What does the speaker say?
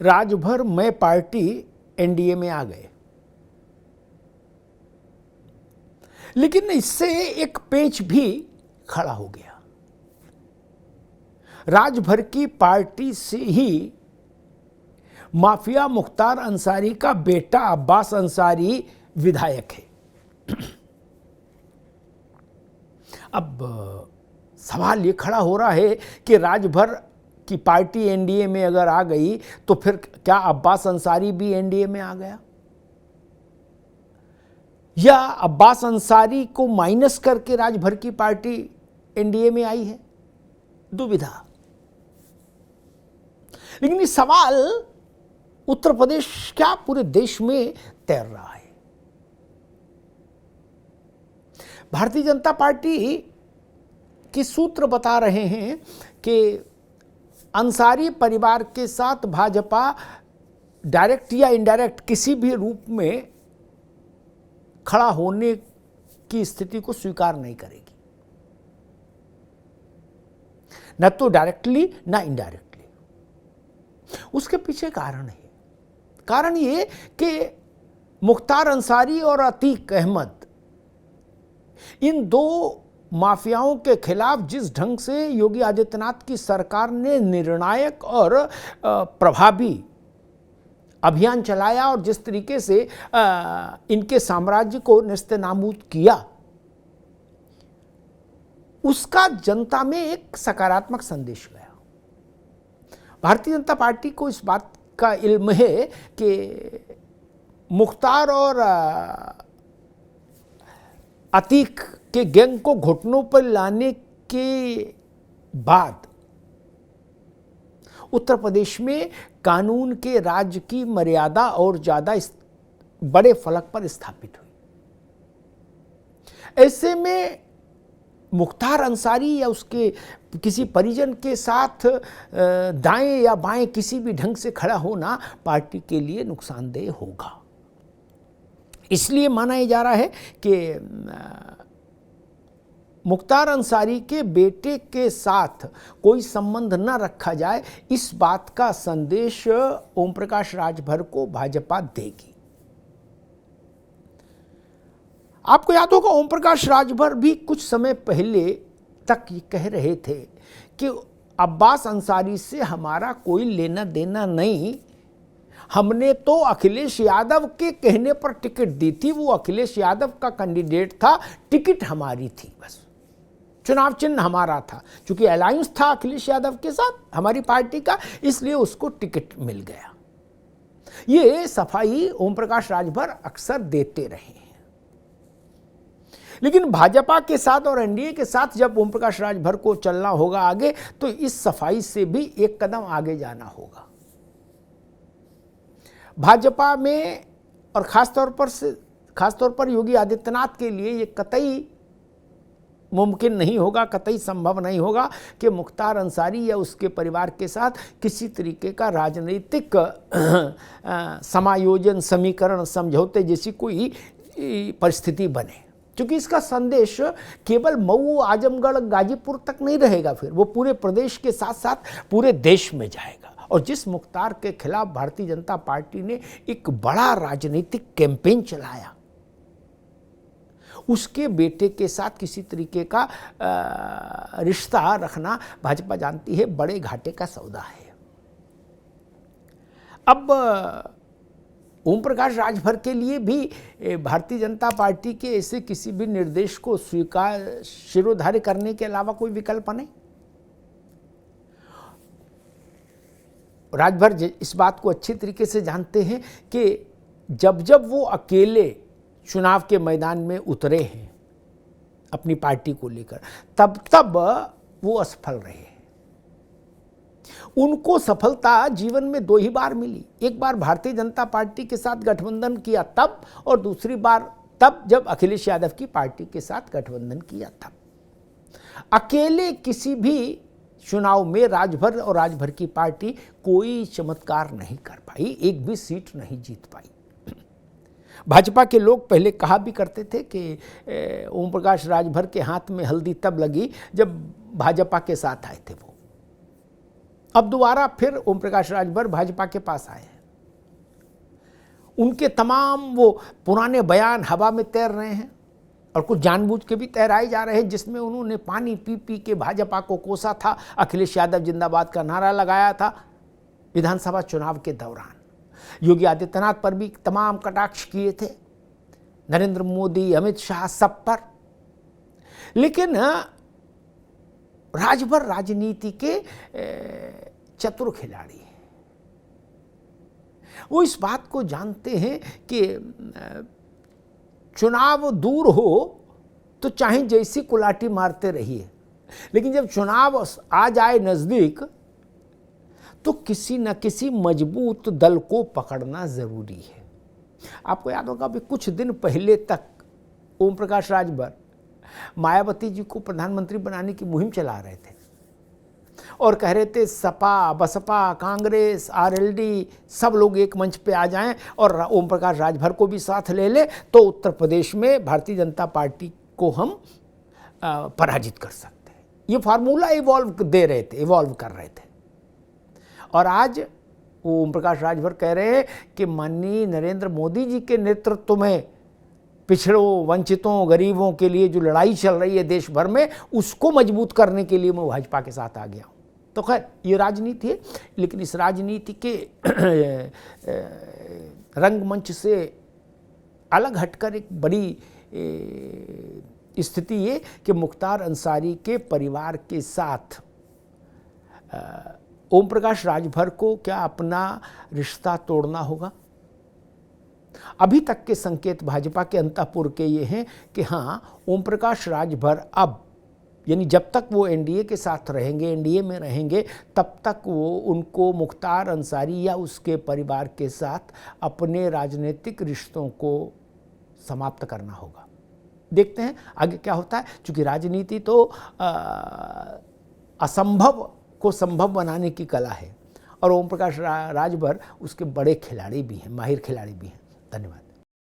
राजभर में party NDA में आ गए। लेकिन इससे एक पेच भी खड़ा हो गया। राजभर की पार्टी से ही माफिया मुख्तार अंसारी का बेटा अब्बास अंसारी विधायक है। अब सवाल ये खड़ा हो रहा है कि राजभर की पार्टी एनडीए में अगर आ गई तो फिर क्या अब्बास अंसारी भी एनडीए में आ गया, या अब्बास अंसारी को माइनस करके राजभर की पार्टी एनडीए में आई है? दुविधा। लेकिन ये सवाल उत्तर प्रदेश क्या पूरे देश में तैर रहा है। भारतीय जनता पार्टी के सूत्र बता रहे हैं कि अंसारी परिवार के साथ भाजपा डायरेक्ट या इनडायरेक्ट किसी भी रूप में खड़ा होने की स्थिति को स्वीकार नहीं करेगी, न तो डायरेक्टली न इनडायरेक्टली। उसके पीछे कारण है। कारण ये कि मुख्तार अंसारी और अतीक अहमद, इन दो माफियाओं के खिलाफ जिस ढंग से योगी आदित्यनाथ की सरकार ने निर्णायक और प्रभावी अभियान चलाया और जिस तरीके से इनके साम्राज्य को नेस्तनाबूद किया, उसका जनता में एक सकारात्मक संदेश गया। भारतीय जनता पार्टी को इस बात का इल्म है कि मुख्तार और अतीक के गैंग को घुटनों पर लाने के बाद उत्तर प्रदेश में कानून के राज की मर्यादा और ज्यादा बड़े फलक पर स्थापित हुई। ऐसे में मुख्तार अंसारी या उसके किसी परिजन के साथ दाएं या बाएं किसी भी ढंग से खड़ा होना पार्टी के लिए नुकसानदेह होगा। इसलिए माना यह जा रहा है कि मुख्तार अंसारी के बेटे के साथ कोई संबंध न रखा जाए, इस बात का संदेश ओम प्रकाश राजभर को भाजपा देगी। आपको याद होगा ओम प्रकाश राजभर भी कुछ समय पहले तक ये कह रहे थे कि अब्बास अंसारी से हमारा कोई लेना देना नहीं, हमने तो अखिलेश यादव के कहने पर टिकट दी थी, वो अखिलेश यादव का कैंडिडेट था, टिकट हमारी थी, बस चुनाव चिन्ह हमारा था। चूंकि अलायंस था अखिलेश यादव के साथ हमारी पार्टी का, इसलिए उसको टिकट मिल गया। ये सफाई ओम प्रकाश राजभर अक्सर देते रहे हैं। लेकिन भाजपा के साथ और एनडीए के साथ जब ओम प्रकाश राजभर को चलना होगा आगे, तो इस सफाई से भी एक कदम आगे जाना होगा। भाजपा में और खासतौर पर योगी आदित्यनाथ के लिए ये कतई मुमकिन नहीं होगा, कतई संभव नहीं होगा कि मुख्तार अंसारी या उसके परिवार के साथ किसी तरीके का राजनीतिक समायोजन, समीकरण, समझौते जैसी कोई परिस्थिति बने। क्योंकि इसका संदेश केवल मऊ, आजमगढ़, गाजीपुर तक नहीं रहेगा, फिर वो पूरे प्रदेश के साथ साथ पूरे देश में जाएगा। और जिस मुख्तार के खिलाफ भारतीय जनता पार्टी ने एक बड़ा राजनीतिक कैंपेन चलाया, उसके बेटे के साथ किसी तरीके का रिश्ता रखना भाजपा जानती है बड़े घाटे का सौदा है। अब ओम प्रकाश राजभर के लिए भी भारतीय जनता पार्टी के ऐसे किसी भी निर्देश को स्वीकार, शिरोधार्य करने के अलावा कोई विकल्प नहीं। राजभर इस बात को अच्छी तरीके से जानते हैं कि जब जब वो अकेले चुनाव के मैदान में उतरे हैं अपनी पार्टी को लेकर, तब तब वो असफल रहे हैं। उनको सफलता जीवन में दो ही बार मिली, एक बार भारतीय जनता पार्टी के साथ गठबंधन किया तब, और दूसरी बार तब जब अखिलेश यादव की पार्टी के साथ गठबंधन किया तब। अकेले किसी भी चुनाव में राजभर और राजभर की पार्टी कोई चमत्कार नहीं कर पाई, एक भी सीट नहीं जीत पाई। भाजपा के लोग पहले कहा भी करते थे कि ओम प्रकाश राजभर के हाथ में हल्दी तब लगी जब भाजपा के साथ आए थे वो, अब दोबारा फिर ओम प्रकाश राजभर भाजपा के पास आए हैं। उनके तमाम वो पुराने बयान हवा में तैर रहे हैं और कुछ जानबूझ के भी तैराए जा रहे हैं, जिसमें उन्होंने पानी पी पी के भाजपा को कोसा था, अखिलेश यादव जिंदाबाद का नारा लगाया था विधानसभा चुनाव के दौरान। योगी आदित्यनाथ पर भी तमाम कटाक्ष किए थे, नरेंद्र मोदी, अमित शाह, सब पर। लेकिन राजभर राजनीति के चतुर खिलाड़ी हैं। वो इस बात को जानते हैं कि चुनाव दूर हो तो चाहे जैसी कुलाटी मारते रहिए, लेकिन जब चुनाव आ जाए नजदीक तो किसी न किसी मजबूत दल को पकड़ना जरूरी है। आपको याद होगा अभी कुछ दिन पहले तक ओम प्रकाश राजभर मायावती जी को प्रधानमंत्री बनाने की मुहिम चला रहे थे और कह रहे थे सपा, बसपा, कांग्रेस, आरएलडी सब लोग एक मंच पे आ जाएं और ओम प्रकाश राजभर को भी साथ ले ले तो उत्तर प्रदेश में भारतीय जनता पार्टी को हम पराजित कर सकते हैं। ये फार्मूला इवॉल्व कर रहे थे। और आज ओम प्रकाश राजभर कह रहे हैं कि माननीय नरेंद्र मोदी जी के नेतृत्व में पिछड़ों, वंचितों, गरीबों के लिए जो लड़ाई चल रही है देश भर में, उसको मजबूत करने के लिए मैं भाजपा के साथ आ गया हूँ। तो खैर ये राजनीति है, लेकिन इस राजनीति के रंगमंच से अलग हटकर एक बड़ी स्थिति ये कि मुख्तार अंसारी के परिवार के साथ ओम प्रकाश राजभर को क्या अपना रिश्ता तोड़ना होगा? अभी तक के संकेत भाजपा के अंतःपुर के ये हैं कि हाँ, ओम प्रकाश राजभर अब यानी जब तक वो एनडीए के साथ रहेंगे, एनडीए में रहेंगे, तब तक वो उनको मुख्तार अंसारी या उसके परिवार के साथ अपने राजनीतिक रिश्तों को समाप्त करना होगा। देखते हैं आगे क्या होता है, क्योंकि राजनीति तो असंभव को संभव बनाने की कला है और ओम प्रकाश राजभर उसके बड़े खिलाड़ी भी हैं, माहिर खिलाड़ी भी हैं। धन्यवाद।